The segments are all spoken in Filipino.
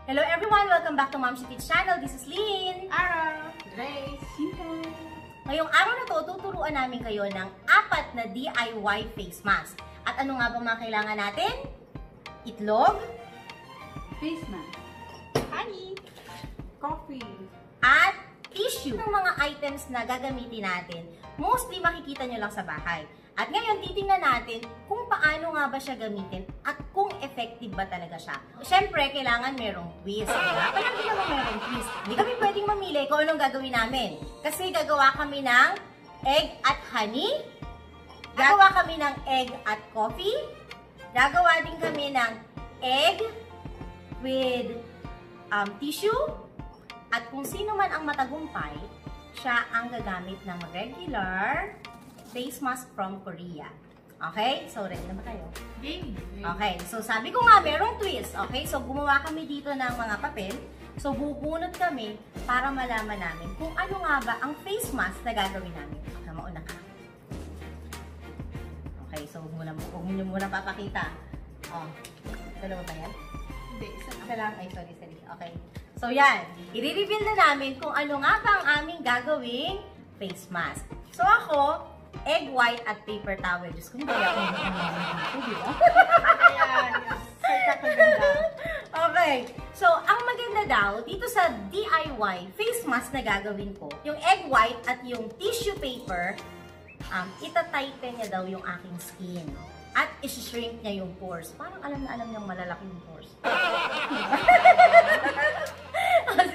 Hello everyone! Welcome back to Mom Teach Channel. This is Lynn, Ara, Grace, Sita. Ngayong araw na to, tuturuan namin kayo ng 4 na DIY face mask. At ano nga ba mga kailangan natin? Itlog, Face mask, honey, coffee, at tissue. Ang mga items na gagamitin natin, mostly makikita nyo lang sa bahay. At ngayon, titingnan natin kung paano nga ba siya gamitin at kung effective ba talaga siya. Siyempre, kailangan merong twist. Diba? Palagi naman merong twist. Hindi kami pwedeng mamili kung anong gagawin namin. Kasi gagawa kami ng egg at honey. Gagawa kami ng egg at coffee. Gagawa din kami ng egg with tissue. At kung sino man ang matagumpay, siya ang gagamit ng regular face mask from Korea. Okay? So, ready na ba kayo? game. Okay. So, sabi ko nga, merong twist. Okay? So, gumawa kami dito ng mga papel. So, bubunot kami para malaman namin kung ano nga ba ang face mask na gagawin namin. Okay, mauna ka. Okay. So, huwag mo muna papakita. Oh. Dalawa ba yan? Hindi, Isa lang. Ay, sorry. Okay. So, yan. I-reveal na namin kung ano nga ba ang aming gagawing face mask. So, ako, egg white at paper towel. Diyos ko, hindi ako di ba? Ayan, kaganda. Okay. So, ang maganda daw, dito sa DIY face mask na gagawin ko, yung egg white at yung tissue paper, itatighten niya daw yung aking skin. At isi-shrink niya yung pores. Parang alam na alam niyang malalaki yung pores.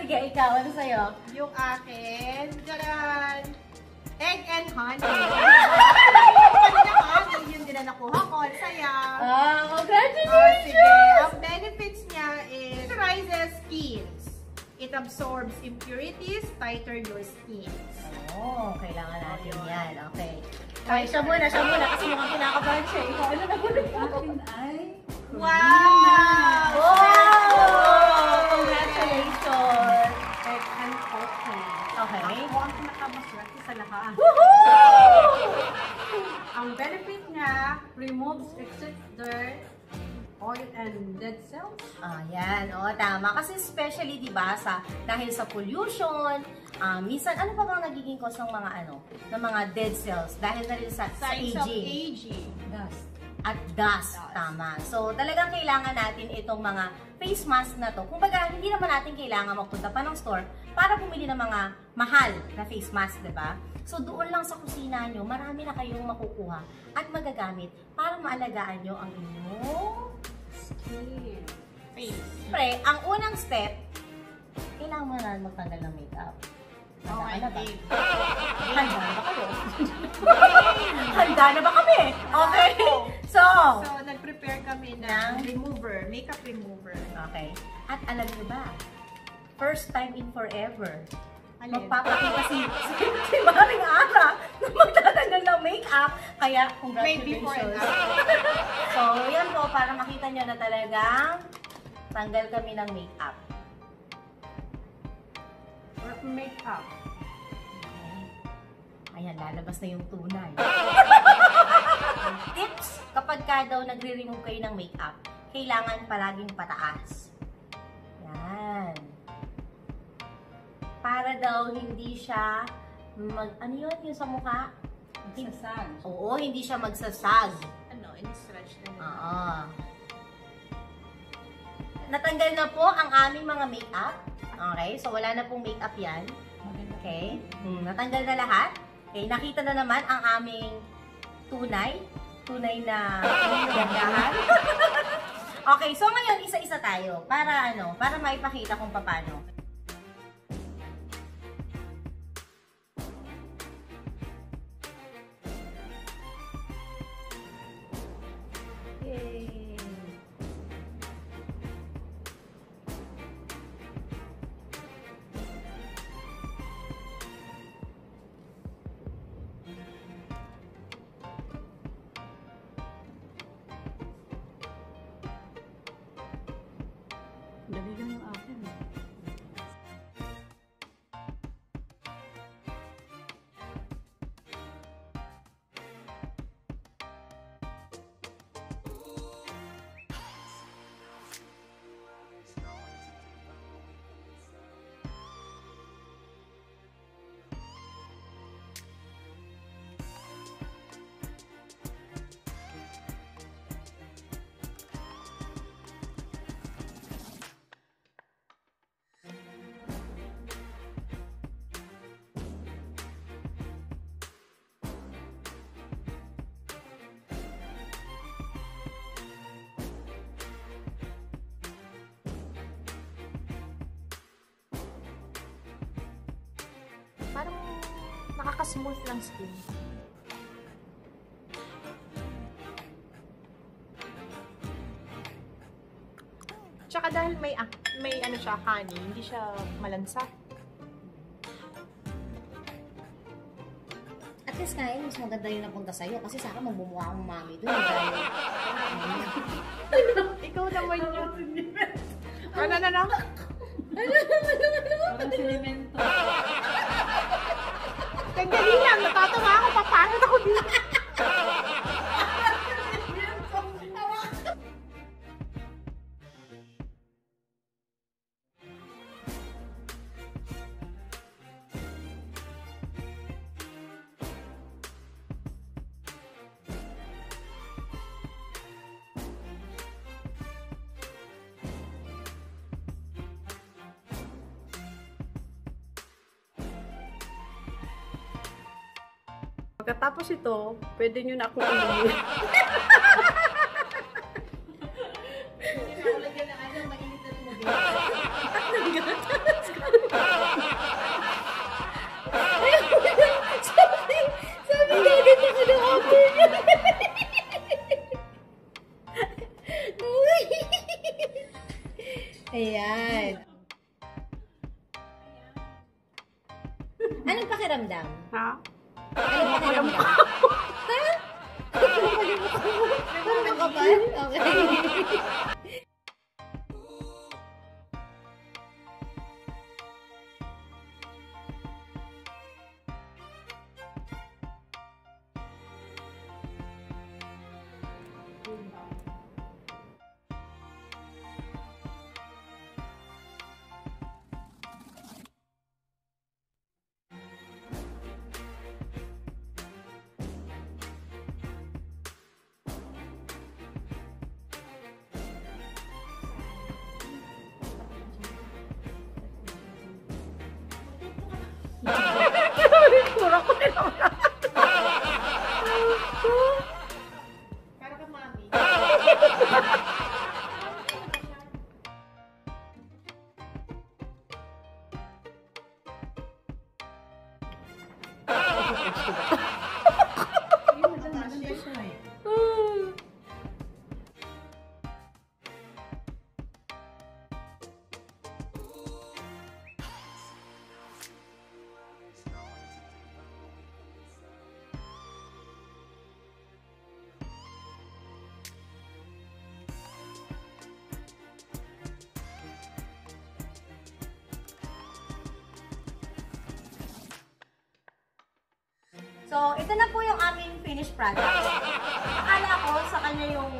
Sige, ikaw, ano sa'yo? Yung akin, jalan, egg and honey. Honey, yun din na nakuha ko. Saya. Congratulations! Sige. Ang benefits niya is moisturizes skins. It absorbs impurities, tighter your skin. Oh, kailangan natin yan. Okay. Okay, siya muna. Kasi mukhang kinakabahan siya. Ikaw, ano na muna po? Akin ay... Wow! Wow! Congratulations! Egg and coffee. Okay. Ako ang pinakamaswerte sa lahat. Woohoo! Ang benefit niya, removes excess dirt, oil, and dead cells. Ayan, tama. Kasi especially, di ba, dahil sa pollution, minsan, ano pa bang nagiging cause ng mga dead cells? Dahil na rin sa Signs of aging. aging. Dust. At dust. Tama. So, talagang kailangan natin itong mga face mask na to. Kumbaga, hindi naman natin kailangan magpunta pa ng store para bumili ng mga mahal na face mask, di ba? So, doon lang sa kusina nyo, marami na kayong makukuha at magagamit para maalagaan nyo ang inyong Skin. Face. Siyempre, ang unang step, kailangan mo na magtanggal ng makeup. Handa ba? Handa na ba kayo? Handa na ba kami? Okay. So, nag-prepare kami ng remover, makeup remover. okay. At alam niyo ba, first time in forever, Alin? magpapakita si Maring Ara na magtatanggal ng makeup. Kaya, May before and congratulations. after. So, yan po, para makita nyo na talagang tanggal kami ng makeup. Or makeup. Ayan, lalabas na yung tunay. Tips, kapag ka daw nagre-remove kayo ng makeup, kailangan palaging pataas. Yan. Para daw hindi siya ano yun, yung sa mukha? Magsasag. Oo, hindi siya magsasag. Ano, in-stretch na nila. Oo. Natanggal na po ang aming mga makeup. Okay, so wala na pong makeup yan. Okay, natanggal na lahat. Okay, nakita na naman ang aming tunay na kagandahan. Okay, so ngayon isa-isa tayo para maipakita kung paano. Yay! Dali lang yung akin. Nakaka-smooth ng skin. Tsaka dahil may ano siya, honey, hindi siya malansa. At least kaya, mas maganda yun ang punta sa'yo. Kasi sa akin, magbumuha akong mami doon. Dahil... Ikaw naman yun. Ano? Parang sinemento. Sandali lang, natatawa ako, papangit ako dito. Pagkatapos ito, pwede nyo na akong inumin. Hindi na ako lagyan ng ano, mainit na tubig. Sabi gaganda ko ng offer niya. Ayan. Anong pakiramdam? Ha? Anong pakiramdam? Ha? Ano ka ba? Okay. Pura ko na lang. Para ka mami. Maganda siya eh. So, ito na po yung aming finished product. Akala ko sa kanya yung...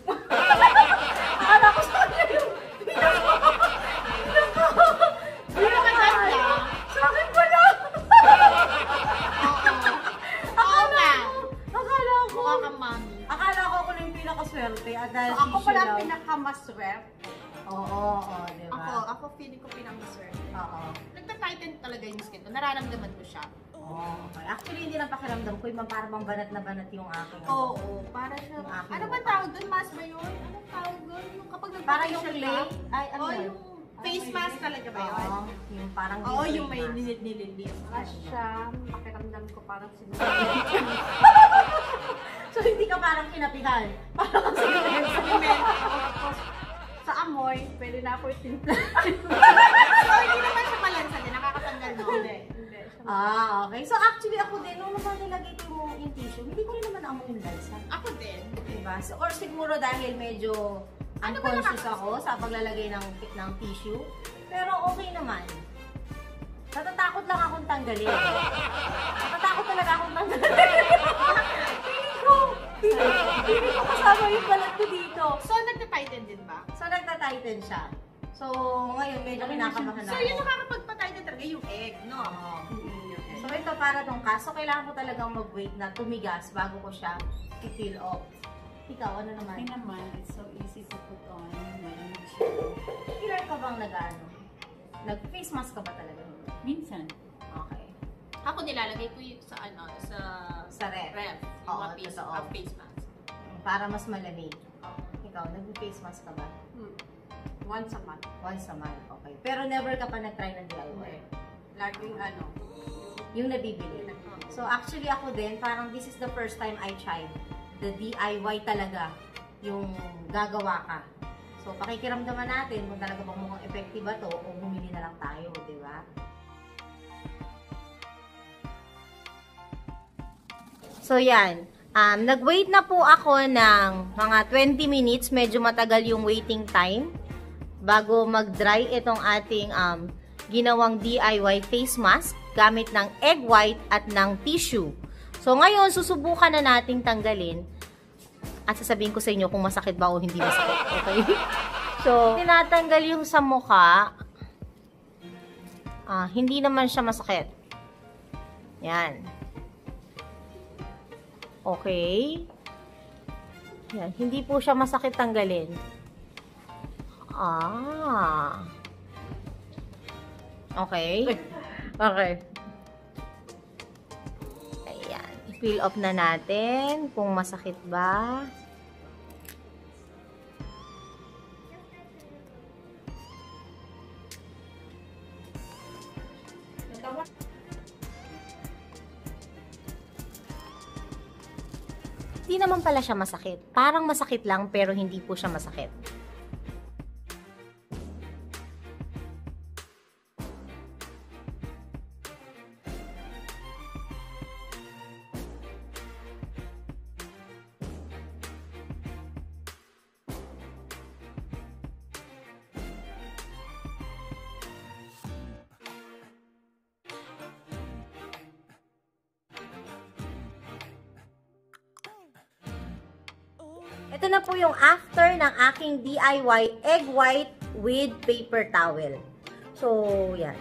Akala ko sa kanya yung... Sa akin pala! Akala ko... Mukha kang mami. Akala ko ako lang yung pinakaswerte at dahil So, ako tissue pala ang daw. pinakamaswerte. Oo, diba? Ako feeling ko pinakamaswerte. Oo. Nagta-tighten talaga yung skin ko. Nararamdaman ko siya. Okay. Actually, hindi lang pakiramdam ko. Yung parang bang banat na banat yung aking. Oo, para siya. Yung aking Ano ba mukha. tawag doon? Mask ba yun? Anong tawag doon? Yung kapag Parang yung nagpa-facial clay. ka? Ay, ano Oo, yun? yung face mask talaga ba yun? Oo, yung parang Oo, glitter yung may mask. nilid-nilid. Siya, pakiramdam ko parang siguro. So, hindi ka parang kinapihan. Parang kasi Tapos, sa amoy, pwede na ako itimpla. So, hindi naman siya malansa din. Nakakatanggal no? Hindi. Okay. So, actually, ako din, nung naman nilagay ko yung tissue, hindi ko rin naman amoy yung lalsa. Ako din. Diba? So, or siguro dahil medyo Ano ba unconscious ako sa paglalagay ng tissue. Pero okay naman. Natatakot lang akong tanggalin. Natatakot talaga akong tanggalin. Hindi ko kasama yung balat ko dito. So, nagta-tighten din ba? So, nagta-tighten siya. So, ngayon medyo kinakabahan So, ako. yung nakakapagpa-tighten talaga yung egg, no? Oo. So, ito para tong kaso, kailangan ko talagang mag-wait na tumigas bago ko siya i-peel off. Ikaw, ano naman? Hindi naman, it's so easy to put on. Malamig siya. Kailan ka bang nag-face mask ka ba talaga? Minsan. Okay. Ako nilalagay ko yung sa ano, Sa ref. ref. Yung Oo, mga face, totoo. face mask. Para mas malamig. Ikaw, nag-face mask ka ba? Once a month. Once a month, okay. Pero never ka pa nag-try ng DIY? Laging ano, yung nabibili. So actually ako din, parang this is the first time I tried the DIY talaga, yung gagawa ka. So pakikiramdaman natin kung talaga bang mukhang effective ba to o bumili na lang tayo, di ba? So yan, nag-wait na po ako ng mga 20 minutes, medyo matagal yung waiting time bago mag-dry itong ating ginawang DIY face mask gamit ng egg white at ng tissue. So, ngayon, susubukan na nating tanggalin at sasabihin ko sa inyo kung masakit ba o hindi masakit. Okay? So, tinatanggal yung sa mukha. Hindi naman siya masakit. Yan. Okay. Yan. Hindi po siya masakit tanggalin. Okay. Okay. Ayan. I-peel off na natin kung masakit ba. Hindi naman pala siya masakit. Parang masakit lang pero hindi po siya masakit. Ito na po yung after ng aking DIY egg white with paper towel. So, yan.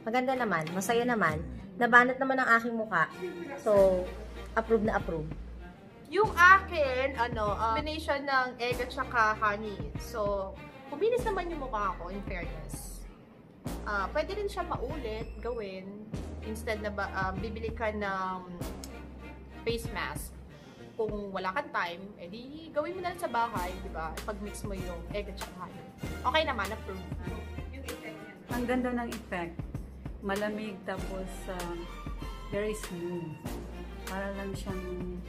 Maganda naman. Masaya naman. Nabanat naman ang aking mukha. So, approve na approve. Yung akin, combination ng egg at saka honey. So, kuminis naman yung mukha ko, in fairness. Pwede rin siya maulit, gawin. Instead na bibili ka ng face mask. Kung wala kang time, edi gawin mo na lang sa bahay, di ba? Pag-mix mo yung egg at saka honey. Okay naman, approve. Ang ganda ng effect. Malamig tapos very smooth. Para lang siyang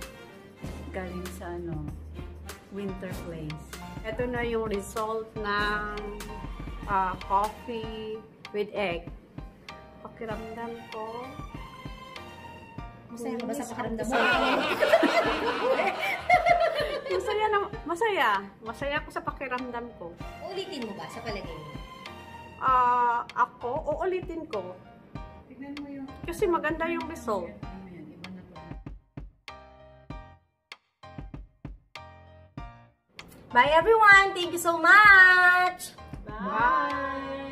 galing sa winter place. Ito na yung result ng coffee with egg. Pakiramdam ko. Masaya ka ba sa pakiramdam mo? Masaya ako sa pakiramdam ko. Ulitin mo ba sa palagay mo? Ako, uulitin ko. Tignan mo yung... Kasi maganda yung result. Bye everyone! Thank you so much! Bye!